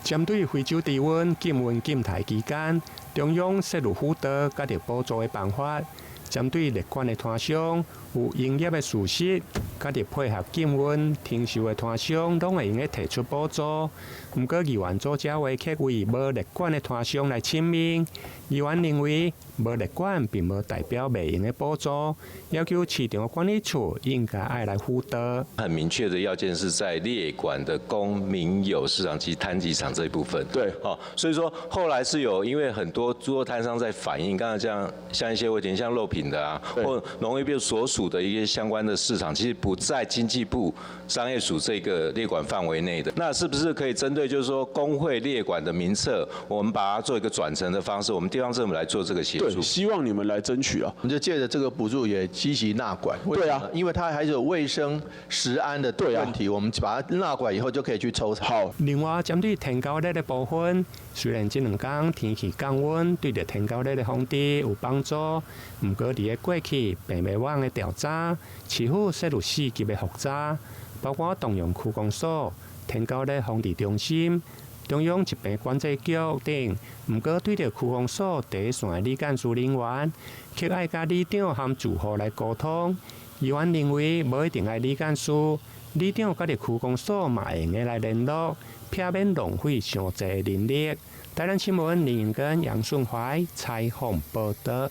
針對非洲豬瘟禁運禁台期間，中央設立輔導甲着補助的辦法，針對列管的攤商有營業的疏失，甲着配合禁運停售的攤商，攏會用個提出補助。不過，議員組織會卻為無列管的攤商來請命。議員認為，無列管並無代表袂用的補助，要求市場管理處應該愛來輔導。很明確的要件是在列管的公民有市場及攤機場這一部分。對，所以說後來是有因為很多豬肉攤商在反映，剛才這樣像一些問題，像肉品的啊，或農業部所屬的一些相關的市場，其實不在經濟部商業署這個列管範圍內的。那是不是可以針對就是說工會列管的名冊，我們把它做一個轉成的方式，我們地方政府來做這個協助？對，希望你們來爭取啊！我們就借着這個補助也積極納管。對啊，因為它還是有衛生食安的問題，我們把它納管以後就可以去抽查。好。另外，針對天高熱的部分，雖然這兩天天氣降溫，對着天高熱的防治有幫助，不過在過去病媒網的調查，市府設立4級的複查，包括動用區公所、天高熱防治中心、中央疾病管制局等。不過對着區公所第一線的理幹事人員，卻愛甲里長和住戶來溝通。議員認為，無一定愛理幹事，里長甲着區公所嘛會用來聯絡，避免浪費上濟人力。台南新聞林榮根、楊順懷採訪報道。